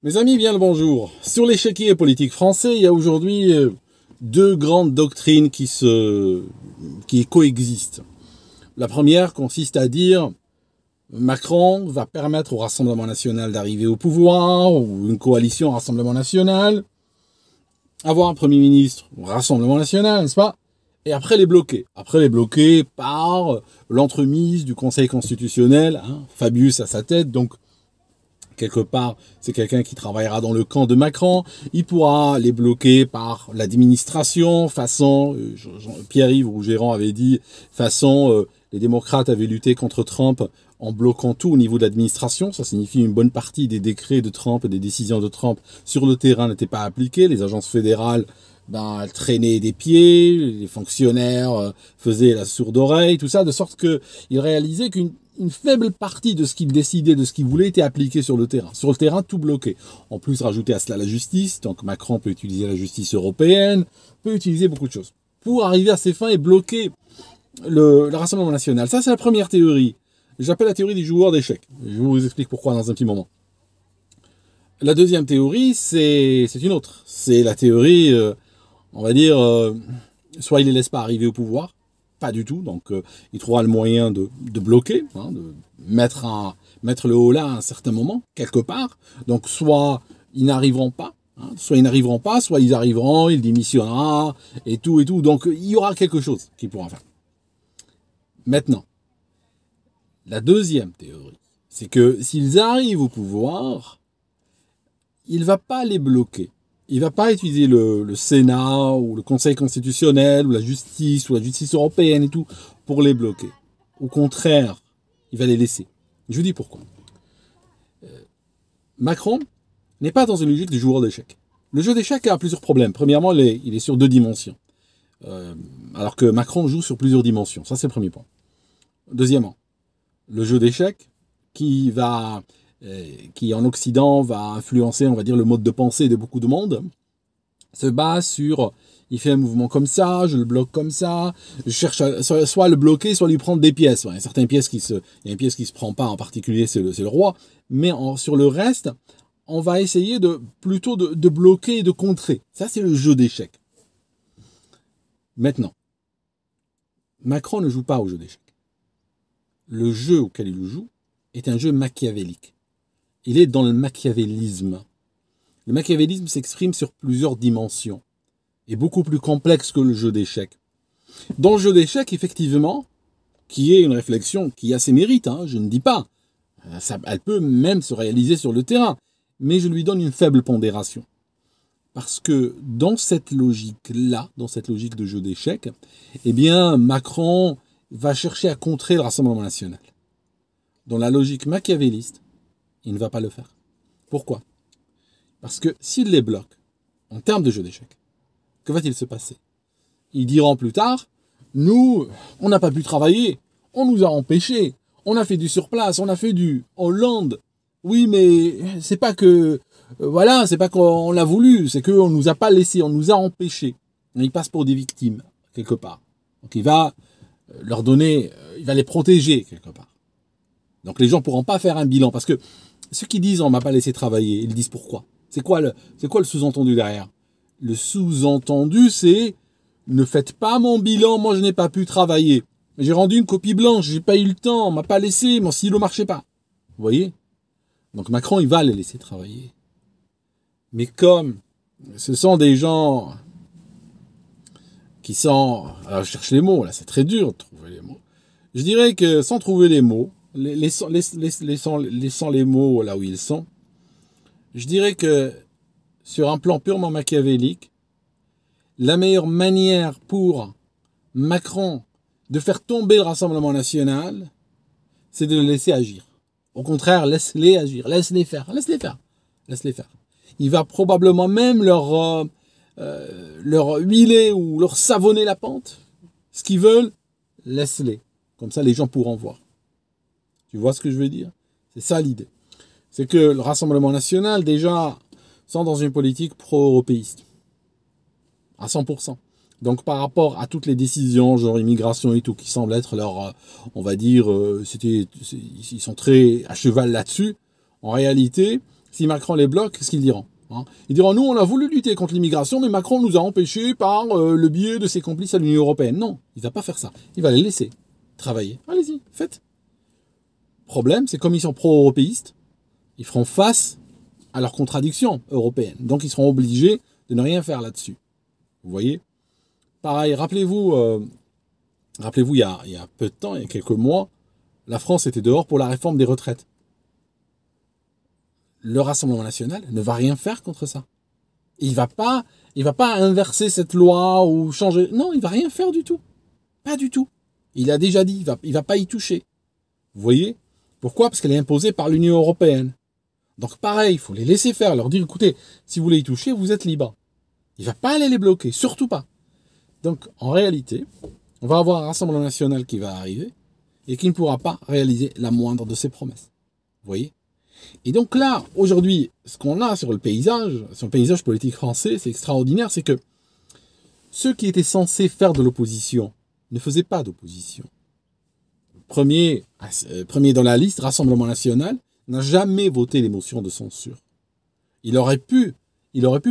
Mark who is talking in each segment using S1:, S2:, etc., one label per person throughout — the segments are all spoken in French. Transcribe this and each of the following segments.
S1: Mes amis, bien le bonjour. Sur l'échiquier politique français, il y a aujourd'hui deux grandes doctrines qui coexistent. La première consiste à dire Macron va permettre au Rassemblement national d'arriver au pouvoir, ou une coalition Rassemblement national, avoir un Premier ministre au Rassemblement national, n'est-ce pas? Et après les bloquer. Après les bloquer par l'entremise du Conseil constitutionnel, Fabius à sa tête, donc quelque part, c'est quelqu'un qui travaillera dans le camp de Macron. Il pourra les bloquer par l'administration, façon, Pierre-Yves Rougeron avait dit, façon, les démocrates avaient lutté contre Trump en bloquant tout au niveau de l'administration. Ça signifie une bonne partie des décrets de Trump, des décisions de Trump sur le terrain n'étaient pas appliquées. Les agences fédérales elles traînaient des pieds, les fonctionnaires faisaient la sourde oreille, tout ça, de sorte qu'ils réalisaient qu'une faible partie de ce qu'ils décidaient, de ce qu'ils voulaient, était appliqué sur le terrain. Sur le terrain, tout bloqué. En plus, rajouter à cela la justice. Donc Macron peut utiliser la justice européenne, peut utiliser beaucoup de choses pour arriver à ses fins et bloquer le Rassemblement national. Ça, c'est la première théorie. J'appelle la théorie du joueur d'échecs. Je vous explique pourquoi dans un petit moment. La deuxième théorie, c'est une autre. C'est la théorie, on va dire, soit il ne les laisse pas arriver au pouvoir, pas du tout, donc il trouvera le moyen de bloquer, de mettre le haut là à un certain moment, quelque part. Donc soit ils n'arriveront pas, soit ils arriveront, il démissionnera, et tout. Donc il y aura quelque chose qu'il pourra faire. Maintenant, la deuxième théorie, c'est que s'ils arrivent au pouvoir, il ne va pas les bloquer. Il ne va pas utiliser le Sénat ou le Conseil constitutionnel ou la justice européenne et tout pour les bloquer. Au contraire, il va les laisser. Je vous dis pourquoi. Macron n'est pas dans une logique de joueur d'échecs. Le jeu d'échecs a plusieurs problèmes. Premièrement, il est sur deux dimensions. Alors que Macron joue sur plusieurs dimensions. Ça, c'est le premier point. Deuxièmement, le jeu d'échecs qui en Occident va influencer, on va dire, le mode de pensée de beaucoup de monde, se base sur, il fait un mouvement comme ça, je le bloque comme ça, je cherche soit le bloquer, soit lui prendre des pièces. Il y a certaines pièces il y a une pièce qui se prend pas, en particulier c'est le roi, mais sur le reste, on va essayer plutôt de bloquer et de contrer. Ça, c'est le jeu d'échecs. Maintenant, Macron ne joue pas au jeu d'échecs. Le jeu auquel il joue est un jeu machiavélique. Il est dans le machiavélisme. Le machiavélisme s'exprime sur plusieurs dimensions et beaucoup plus complexe que le jeu d'échecs. Dans le jeu d'échecs, effectivement, qui est une réflexion qui a ses mérites, je ne dis pas. Elle peut même se réaliser sur le terrain, mais je lui donne une faible pondération. Parce que dans cette logique-là, dans cette logique de jeu d'échecs, eh bien, Macron va chercher à contrer le Rassemblement national. Dans la logique machiavéliste, il ne va pas le faire. Pourquoi? Parce que s'il les bloque, en termes de jeu d'échecs, que va-t-il se passer? Ils diront plus tard, nous, on n'a pas pu travailler, on nous a empêchés, on a fait du surplace, on a fait du Hollande. Oui, mais c'est pas que, c'est pas qu'on l'a voulu, c'est qu'on nous a pas laissé, on nous a empêchés. Ils passent pour des victimes, quelque part. Donc il va leur donner, il va les protéger, quelque part. Donc les gens ne pourront pas faire un bilan, parce que ceux qui disent on m'a pas laissé travailler, ils disent pourquoi. C'est quoi le sous-entendu derrière? Le sous-entendu, c'est ne faites pas mon bilan, moi je n'ai pas pu travailler. J'ai rendu une copie blanche, j'ai pas eu le temps, on m'a pas laissé, mon stylo marchait pas. Vous voyez? Donc Macron, il va les laisser travailler. Mais comme ce sont des gens qui sont... Alors je cherche les mots, là c'est très dur de trouver les mots. Je dirais que sans trouver les mots, laissant les mots là où ils sont, je dirais que sur un plan purement machiavélique, la meilleure manière pour Macron de faire tomber le Rassemblement national, c'est de le laisser agir. Au contraire, laisse-les agir, laisse-les faire. Il va probablement même leur huiler ou leur savonner la pente. Ce qu'ils veulent, laisse-les. Comme ça, les gens pourront voir. Tu vois ce que je veux dire? C'est ça l'idée. C'est que le Rassemblement national, déjà, sont dans une politique pro-européiste. À 100%. Donc, par rapport à toutes les décisions, genre immigration et tout, qui semblent être leur, on va dire, ils sont très à cheval là-dessus. En réalité, Si Macron les bloque, qu'est-ce qu'ils diront, hein? Ils diront, nous, on a voulu lutter contre l'immigration, mais Macron nous a empêchés par le biais de ses complices à l'Union européenne. Non, il ne va pas faire ça. Il va les laisser travailler. Allez-y, faites. Problème, c'est comme ils sont pro-européistes, ils feront face à leurs contradictions européennes. Donc, ils seront obligés de ne rien faire là-dessus. Vous voyez? Pareil, rappelez-vous, il y a peu de temps, il y a quelques mois, la France était dehors pour la réforme des retraites. Le Rassemblement national ne va rien faire contre ça. Il va pas inverser cette loi ou changer. Non, il va rien faire du tout. Pas du tout. Il a déjà dit, il va pas y toucher. Vous voyez? Pourquoi? Parce qu'elle est imposée par l'Union européenne. Donc pareil, il faut les laisser faire, leur dire, écoutez, si vous voulez y toucher, vous êtes libre. Il va pas aller les bloquer, surtout pas. Donc en réalité, on va avoir un Rassemblement national qui va arriver et qui ne pourra pas réaliser la moindre de ses promesses. Vous voyez? Et donc là, aujourd'hui, ce qu'on a sur le paysage politique français, c'est extraordinaire, c'est que ceux qui étaient censés faire de l'opposition ne faisaient pas d'opposition. Premier dans la liste, Rassemblement national, n'a jamais voté les motions de censure. Il aurait pu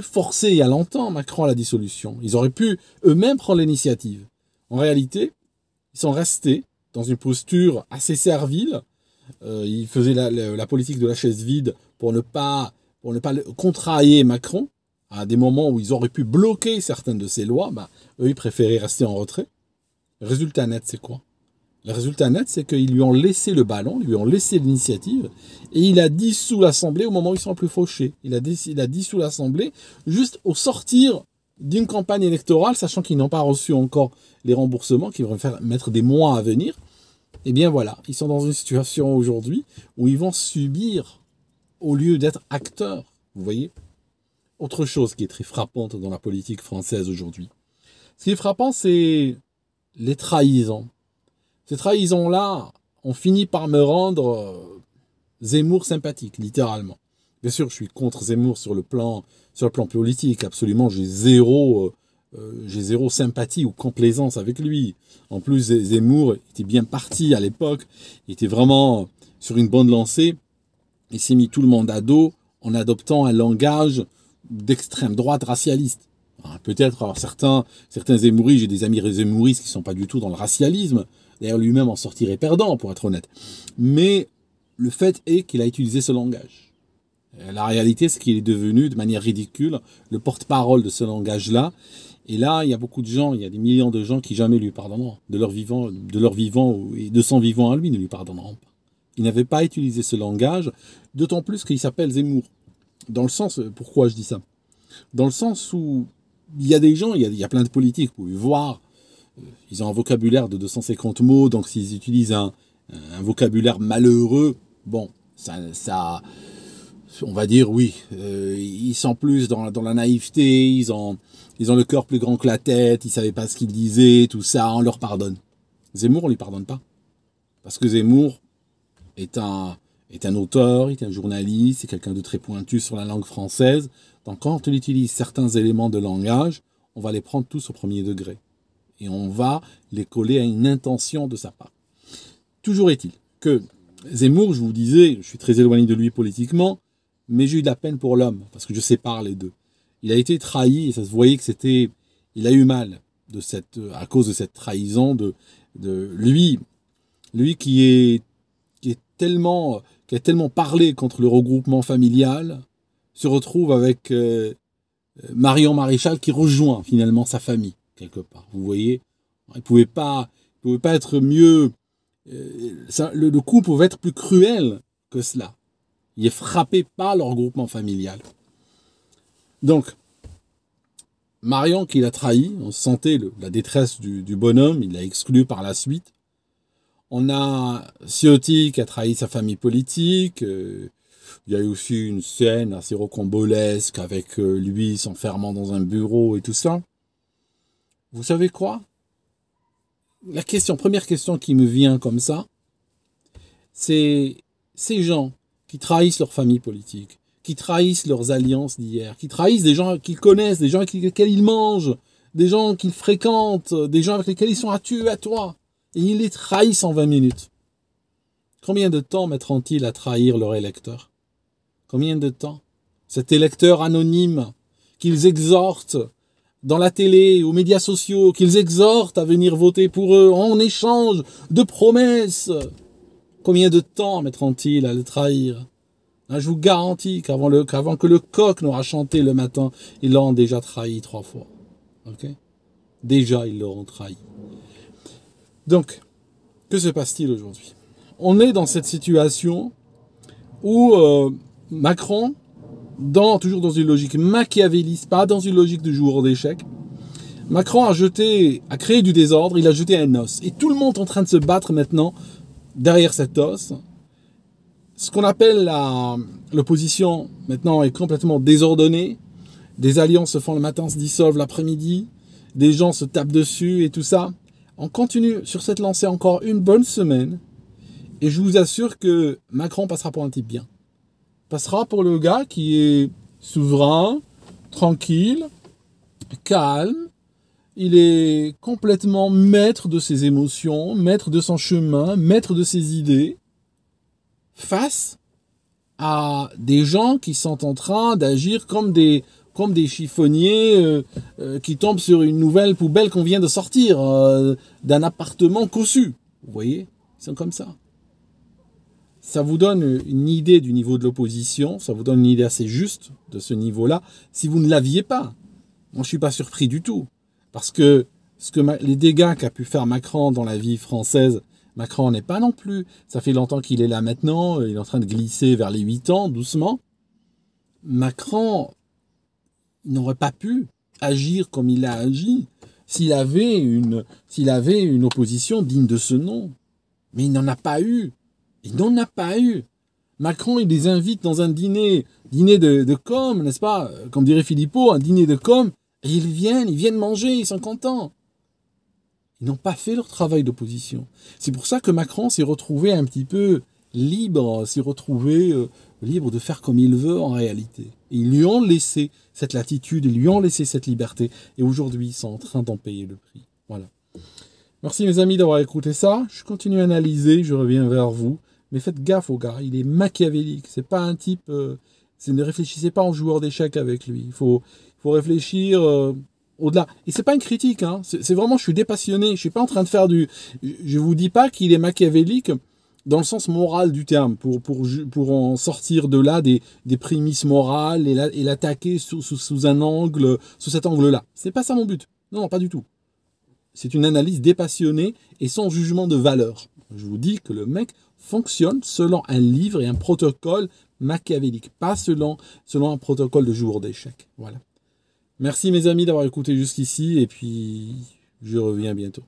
S1: forcer il y a longtemps Macron à la dissolution. Ils auraient pu eux-mêmes prendre l'initiative. En réalité, ils sont restés dans une posture assez servile. Ils faisaient la politique de la chaise vide pour ne pas contrarier Macron. À des moments où ils auraient pu bloquer certaines de ces lois, eux, ils préféraient rester en retrait. Le résultat net, c'est quoi? Le résultat net, c'est qu'ils lui ont laissé le ballon, lui ont laissé l'initiative, et il a dissous l'Assemblée au moment où ils sont plus fauchés. Il a dissous l'Assemblée juste au sortir d'une campagne électorale, sachant qu'ils n'ont pas reçu encore les remboursements, qui vont mettre des mois à venir. Eh bien voilà, ils sont dans une situation aujourd'hui où ils vont subir au lieu d'être acteurs. Vous voyez? Autre chose qui est très frappante dans la politique française aujourd'hui. Ce qui est frappant, c'est les trahisons. Ces trahisons-là ont fini par me rendre Zemmour sympathique, littéralement. Bien sûr, je suis contre Zemmour sur le plan politique, absolument. J'ai zéro sympathie ou complaisance avec lui. En plus, Zemmour était bien parti à l'époque. Il était vraiment sur une bonne lancée. Il s'est mis tout le monde à dos en adoptant un langage d'extrême droite racialiste. Peut-être, alors certains Zemmouris, j'ai des amis Zemmouristes qui ne sont pas du tout dans le racialisme. D'ailleurs, lui-même en sortirait perdant, pour être honnête. Mais le fait est qu'il a utilisé ce langage. La réalité, c'est qu'il est devenu, de manière ridicule, le porte-parole de ce langage-là. Et là, il y a beaucoup de gens, il y a des millions de gens qui jamais lui pardonneront. De leur vivant et de son vivant à lui, ne lui pardonneront pas. Il n'avait pas utilisé ce langage, d'autant plus qu'il s'appelle Zemmour. Dans le sens, pourquoi je dis ça? Dans le sens où il y a des gens, il y a plein de politiques, vous pouvez voir, ils ont un vocabulaire de 250 mots, donc s'ils utilisent un vocabulaire malheureux, bon, ça on va dire oui, ils sont plus dans la naïveté, ils ont le cœur plus grand que la tête, ils savaient pas ce qu'ils disaient, tout ça, on leur pardonne. Zemmour, on lui pardonne pas. Parce que Zemmour est un auteur, il est un journaliste, c'est quelqu'un de très pointu sur la langue française. Donc quand on utilise certains éléments de langage, on va les prendre tous au premier degré. Et on va les coller à une intention de sa part. Toujours est-il que Zemmour, je vous disais, je suis très éloigné de lui politiquement, mais j'ai eu de la peine pour l'homme, parce que je sépare les deux. Il a été trahi, et ça se voyait que il a eu mal à cause de cette trahison de lui qui a tellement parlé contre le regroupement familial, se retrouve avec Marion Maréchal qui rejoint finalement sa famille, quelque part. Vous voyez, il pouvait pas être mieux, le coup pouvait être plus cruel que cela. Il est frappé par le regroupement familial. Donc, Marion qui l'a trahi, on sentait la détresse du bonhomme, il l'a exclu par la suite. On a Ciotti qui a trahi sa famille politique. Il y a eu aussi une scène assez rocambolesque avec lui s'enfermant dans un bureau et tout ça. Vous savez quoi? Première question qui me vient comme ça, c'est ces gens qui trahissent leur famille politique, qui trahissent leurs alliances d'hier, qui trahissent des gens qu'ils connaissent, des gens avec lesquels ils mangent, des gens qu'ils fréquentent, des gens avec lesquels ils sont à tuer à toi. Et ils les trahissent en 20 minutes. Combien de temps mettront-ils à trahir leur électeur? Combien de temps? Cet électeur anonyme qu'ils exhortent dans la télé, aux médias sociaux, qu'ils exhortent à venir voter pour eux en échange de promesses. Combien de temps mettront-ils à le trahir? Je vous garantis qu'avant que le coq n'aura chanté le matin, ils l'auront déjà trahi 3 fois. Ok? Déjà, ils l'auront trahi. Donc, que se passe-t-il aujourd'hui? On est dans cette situation où Macron, toujours dans une logique machiavéliste, pas dans une logique de joueur d'échecs, Macron a créé du désordre, il a jeté un os. Et tout le monde est en train de se battre maintenant derrière cet os. Ce qu'on appelle l'opposition maintenant est complètement désordonnée. Des alliances se font le matin, se dissolvent l'après-midi. Des gens se tapent dessus et tout ça. On continue sur cette lancée encore une bonne semaine. Et je vous assure que Macron passera pour un type bien. Passera pour le gars qui est souverain, tranquille, calme. Il est complètement maître de ses émotions, maître de son chemin, maître de ses idées, face à des gens qui sont en train d'agir comme des chiffonniers qui tombent sur une nouvelle poubelle qu'on vient de sortir d'un appartement cossu. Vous voyez, ils sont comme ça. Ça vous donne une idée du niveau de l'opposition, ça vous donne une idée assez juste de ce niveau-là, si vous ne l'aviez pas. Moi, je ne suis pas surpris du tout. Parce que les dégâts qu'a pu faire Macron dans la vie française, Macron n'est pas non plus. Ça fait longtemps qu'il est là maintenant, il est en train de glisser vers les 8 ans, doucement. Macron n'aurait pas pu agir comme il a agi s'il avait une opposition digne de ce nom. Mais il n'en a pas eu. Il n'en a pas eu. Macron, il les invite dans un dîner de com, n'est-ce pas? Comme dirait Philippot, un dîner de com. Et ils viennent manger, ils sont contents. Ils n'ont pas fait leur travail d'opposition. C'est pour ça que Macron s'est retrouvé un petit peu libre, libre de faire comme il veut en réalité. Et ils lui ont laissé cette latitude, ils lui ont laissé cette liberté. Et aujourd'hui, ils sont en train d'en payer le prix. Voilà. Merci mes amis d'avoir écouté ça. Je continue à analyser, je reviens vers vous. Mais faites gaffe au gars, il est machiavélique. C'est pas un type... ne réfléchissez pas en joueur d'échecs avec lui. Il faut réfléchir au-delà. Et c'est pas une critique, hein. C'est vraiment, je suis dépassionné. Je suis pas en train de faire je vous dis pas qu'il est machiavélique dans le sens moral du terme, pour en sortir de là des prémices morales et l'attaquer sous cet angle-là. C'est pas ça mon but. Non, pas du tout. C'est une analyse dépassionnée et sans jugement de valeur. Je vous dis que le mec fonctionne selon un livre et un protocole machiavélique, pas selon un protocole de joueur d'échecs. Voilà. Merci mes amis d'avoir écouté jusqu'ici et puis je reviens bientôt.